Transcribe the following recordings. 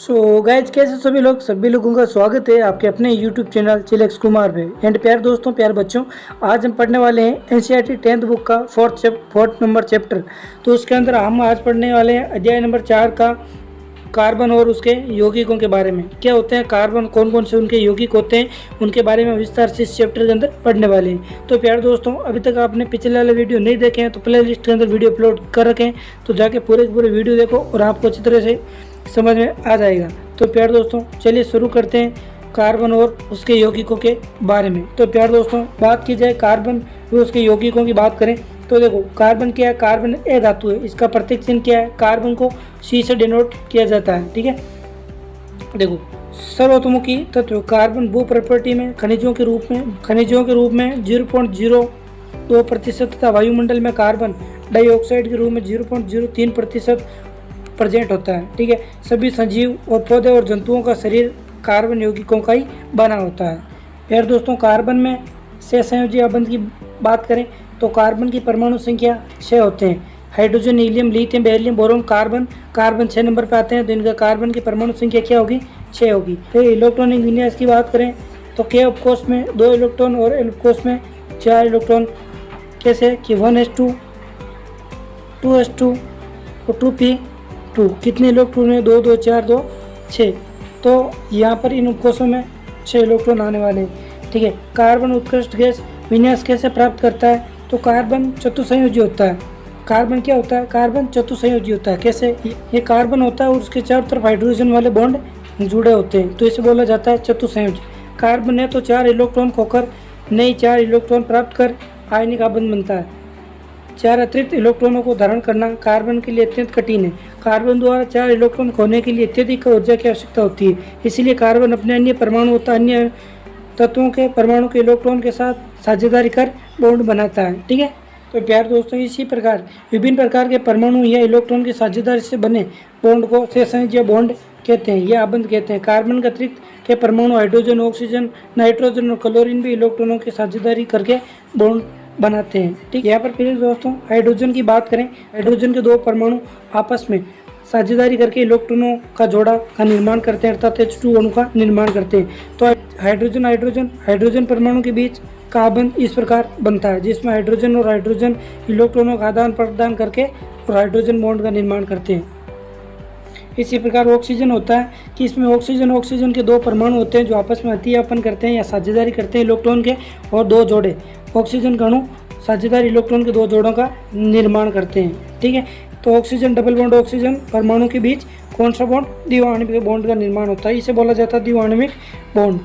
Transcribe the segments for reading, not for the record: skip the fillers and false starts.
So guys कैसे सभी लोगों का स्वागत है आपके अपने यूट्यूब चैनल चिलेक्स कुमार पे। एंड प्यार दोस्तों, प्यार बच्चों, आज हम पढ़ने वाले हैं एनसीईआरटी 10th बुक का फोर्थ नंबर चैप्टर। तो उसके अंदर हम आज पढ़ने वाले हैं अध्याय नंबर 4 का कार्बन और उसके यौगिकों के बारे में। क्या होते हैं कार्बन, कौन कौन से उनके यौगिक होते हैं, उनके बारे में विस्तार से इस चैप्टर के अंदर पढ़ने वाले हैं। तो प्यार दोस्तों, अभी तक आपने पिछले वाले वीडियो नहीं देखे हैं तो प्ले लिस्ट के अंदर वीडियो अपलोड कर रखें, तो जाके पूरे वीडियो देखो और आपको अच्छी तरह से समझ में आ जाएगा। तो प्यार दोस्तों, चलिए शुरू करते हैं कार्बन और उसके यौगिकों के बारे में। तो प्यार दोस्तों, बात की जाए कार्बन और उसके यौगिकों की बात करें तो देखो, कार्बन क्या है? कार्बन ए धातु है। इसका प्रतीक चिन्ह क्या है? कार्बन को सी से डिनोट किया जाता है। ठीक है, देखो सर्वतोमुखी तत्व कार्बन भू प्रॉपर्टी में खनिजों के रूप में 0.02% तथा वायुमंडल में कार्बन डाइऑक्साइड के रूप में 0.03% प्रेजेंट होता है। ठीक है, सभी सजीव और पौधे और जंतुओं का शरीर कार्बन यौगिकों का ही बना होता है। यार दोस्तों, कार्बन में सहसंयोजी आबंध की बात करें तो कार्बन की परमाणु संख्या 6 होते हैं। Hydrogen, helium, lithium, beryllium, boron, carbon 6 number पर आते हैं। तो इनका कार्बन की परमाणु संख्या क्या होगी? 6 होगी। फिर इलेक्ट्रॉनिक विन्यास की बात करें तो के उपकोष में 2 इलेक्ट्रॉन और एल उपकोष में 4 इलेक्ट्रॉन। कैसे कि 1s2, 2s2 और 2p2। कितने इलेक्ट्रॉन है? 2 2 4 2 6। तो यहाँ पर इन उपकोषों में 6 इलेक्ट्रॉन आने वाले हैं। ठीक है, कार्बन उत्कृष्ट गैस विन्यास कैसे प्राप्त करता है? तो कार्बन चतुसंयोजी होता है। कार्बन क्या होता है? कार्बन चतुसंयोजी होता है। कैसे? ये कार्बन होता है और उसके चारों तरफ हाइड्रोजन वाले बॉन्ड जुड़े होते हैं, तो इसे बोला जाता है चतुसंयोजी। कार्बन ने तो 4 इलेक्ट्रॉन खोकर नई 4 इलेक्ट्रॉन प्राप्त कर आयनिक आबंध बनता है। 4 अतिरिक्त इलेक्ट्रॉनों को धारण करना कार्बन के लिए अत्यंत कठिन है। कार्बन द्वारा 4 इलेक्ट्रॉन खोने के लिए अत्यधिक ऊर्जा की आवश्यकता होती है। इसलिए कार्बन अपने अन्य परमाणु तथा अन्य तत्वों के परमाणु के इलेक्ट्रॉन के साथ साझेदारी कर बॉन्ड बनाता है। ठीक है, तो प्यार दोस्तों, इसी प्रकार विभिन्न प्रकार के परमाणु या इलेक्ट्रॉन की साझेदारी से बने बॉन्ड को सहसंयोजी बॉन्ड कहते हैं या आबंध कहते हैं। कार्बन के अतिरिक्त के परमाणु हाइड्रोजन, ऑक्सीजन, नाइट्रोजन और क्लोरीन भी इलेक्ट्रॉनों की साझेदारी करके बॉन्ड बनाते हैं। ठीक, यहाँ पर फिर दोस्तों हाइड्रोजन की बात करें, हाइड्रोजन के 2 परमाणु आपस में साझेदारी करके इलेक्ट्रॉनों का जोड़ा का निर्माण करते हैं, अर्थात H2 अणु का निर्माण करते हैं। तो हाइड्रोजन परमाणु के बीच कार्बन इस प्रकार बनता है, जिसमें हाइड्रोजन और हाइड्रोजन इलेक्ट्रॉनों का आदान प्रदान करके और हाइड्रोजन बॉन्ड का निर्माण करते हैं। इसी प्रकार ऑक्सीजन होता है कि इसमें ऑक्सीजन के 2 परमाणु होते हैं जो आपस में अतिव्यापन करते हैं या साझेदारी करते हैं इलेक्ट्रॉन के, और 2 जोड़े ऑक्सीजन का अणु साझेदार इलेक्ट्रॉन के 2 जोड़ों का निर्माण करते हैं। ठीक है, तो ऑक्सीजन डबल बॉन्ड ऑक्सीजन परमाणु के बीच कौन सा बॉन्ड? द्विआण्विक बॉन्ड का निर्माण होता है, इसे बोला जाता है द्विआण्विक बॉन्ड।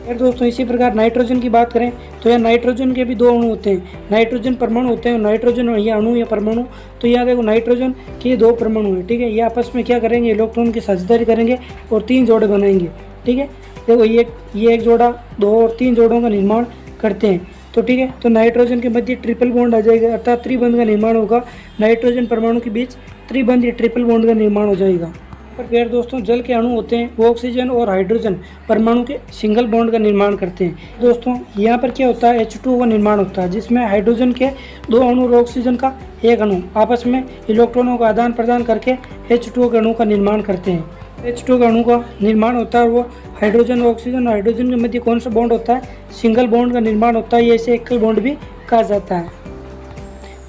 फिर दोस्तों, इसी प्रकार नाइट्रोजन की बात करें तो यह नाइट्रोजन के भी 2 अणु होते हैं। नाइट्रोजन परमाणु होते हैं, नाइट्रोजन या अणु या परमाणु। तो यहाँ देखो नाइट्रोजन के 2 परमाणु हैं। ठीक है, ये आपस में क्या करेंगे? इलेक्ट्रॉन की साझेदारी करेंगे और 3 जोड़े बनाएंगे। ठीक है, देखो ये एक जोड़ा, 2 और 3 जोड़ों का निर्माण करते हैं। तो ठीक है, तो नाइट्रोजन के मध्य ट्रिपल बॉन्ड आ जाएगा, अर्थात त्रिबंध का निर्माण होगा। नाइट्रोजन परमाणु के बीच त्रिबंध या ट्रिपल बॉन्ड का निर्माण हो जाएगा। पर फिर दोस्तों, जल के अणु होते हैं, वो ऑक्सीजन और हाइड्रोजन परमाणु के सिंगल बॉन्ड का निर्माण करते हैं। दोस्तों, यहाँ पर क्या होता है? H2O का निर्माण होता है, जिसमें हाइड्रोजन के 2 अणु और ऑक्सीजन का 1 अणु आपस में इलेक्ट्रॉनों का आदान प्रदान करके H2O के अणु का निर्माण करते हैं। H2O के अणु का निर्माण होता है, वो हाइड्रोजन और हाइड्रोजन के मध्य कौन सा बॉन्ड होता है? सिंगल बॉन्ड का निर्माण होता है, ये इसे एकल बॉन्ड भी कहा जाता है।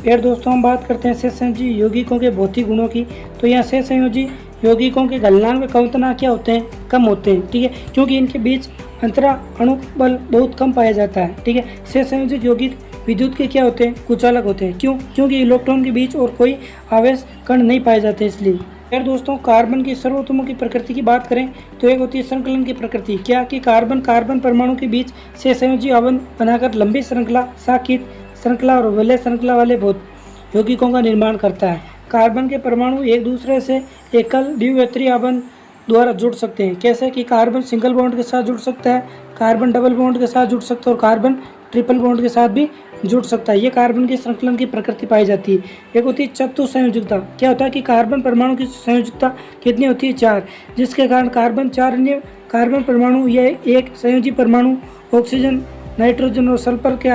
फिर दोस्तों, हम बात करते हैं सहसंयोजी यौगिकों के भौतिक गुणों की। तो यहाँ सहसंयोजी यौगिकों के गलनांक व कंपनांक क्या होते हैं? कम होते हैं। ठीक है, क्योंकि इनके बीच अंतरा अणु बल बहुत कम पाया जाता है। ठीक है, सहसंयोजित यौगिक विद्युत के क्या होते हैं? कुचालक होते हैं। क्यों? क्योंकि इलेक्ट्रॉन के बीच और कोई आवेश कण नहीं पाए जाते, इसलिए। फिर दोस्तों, कार्बन की सर्वतोमुखी प्रकृति की बात करें तो एक होती है संकलन की प्रकृति। क्या कि कार्बन परमाणु के बीच सहसंयोजी आबंध बनाकर लंबी श्रृंखला, साकित श्रृंखला और वलय श्रृंखला वाले यौगिकों का निर्माण करता है। कार्बन के परमाणु एक दूसरे से एकल द्वित्रीय आबंध द्वारा जुड़ सकते हैं। कैसे कि कार्बन सिंगल बॉन्ड के साथ जुड़ सकता है, कार्बन डबल बॉन्ड के साथ जुड़ सकता है और कार्बन ट्रिपल बॉन्ड के साथ भी जुड़ सकता है। ये कार्बन की संकलन की प्रकृति पाई जाती है। एक होती है चतुसंयोजकता। क्या होता है कि कार्बन परमाणु की संयोजकता कितनी होती है? 4, जिसके कारण कार्बन 4 अन्य कार्बन परमाणु या एक संयोजी परमाणु ऑक्सीजन नाइट्रोजन और सल्फर के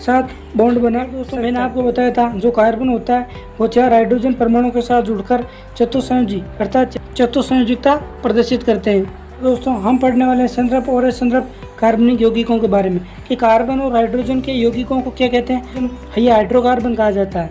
साथ बॉन्ड बना। दोस्तों मैंने आपको बताया था जो कार्बन होता है वो 4 हाइड्रोजन परमाणु के साथ जुड़कर चतुस्संयोजी अर्थात चतुस्संयोजिकता प्रदर्शित करते हैं। दोस्तों हम पढ़ने वाले हैं संदर्भ और असंदर्भ कार्बनिक यौगिकों के बारे में कि कार्बन और हाइड्रोजन के यौगिकों को क्या कहते हैं। ये हाइड्रोकार्बन कहा जाता है।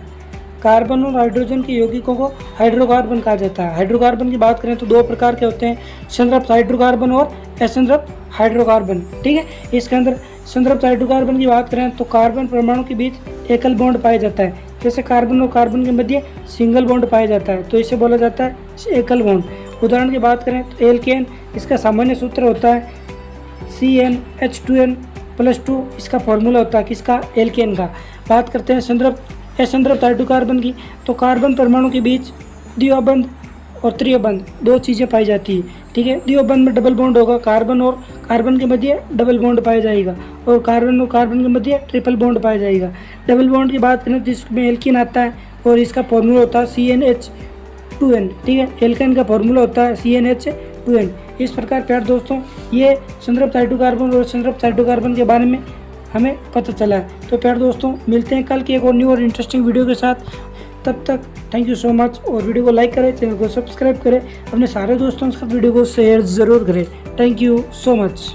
कार्बन और हाइड्रोजन के यौगिकों को हाइड्रोकार्बन कहा जाता है। हाइड्रोकार्बन की बात करें तो 2 प्रकार के होते हैं, संतृप्त हाइड्रोकार्बन और असंतृप्त हाइड्रोकार्बन। ठीक है, इसके अंदर संतृप्त हाइड्रोकार्बन की बात करें तो कार्बन परमाणु के बीच एकल बॉन्ड पाया जाता है। जैसे कार्बन और कार्बन के मध्य सिंगल बॉन्ड पाया जाता है तो इसे बोला जाता है एकल बॉन्ड। उदाहरण की बात करें तो एल्केन, इसका सामान्य सूत्र होता है CnH2n+2, इसका फॉर्मूला होता है किसका, एल्केन का। बात करते हैं असंतृप्त हाइड्रोकार्बन की तो कार्बन परमाणु के बीच द्विबंध और त्रिबंध 2 चीज़ें पाई जाती है। ठीक है, द्विबंध में डबल बॉन्ड होगा, कार्बन और कार्बन के मध्य डबल बॉन्ड पाया जाएगा और कार्बन के मध्य ट्रिपल बॉन्ड पाया जाएगा। डबल बॉन्ड की बात करें तो इसमें एल्कीन आता है और इसका फॉर्मूला होता है CnH2n। ठीक है, एल्केन का फॉर्मूला होता है CnH2n। इस प्रकार प्यारे दोस्तों ये संतृप्त हाइड्रोकार्बन और असंतृप्त हाइड्रोकार्बन के बारे में हमें पता चला है। तो प्यारे दोस्तों मिलते हैं कल की एक और न्यू और इंटरेस्टिंग वीडियो के साथ। तब तक थैंक यू सो मच और वीडियो को लाइक करें, चैनल को सब्सक्राइब करें, अपने सारे दोस्तों के साथ वीडियो को शेयर ज़रूर करें। Thank you so much.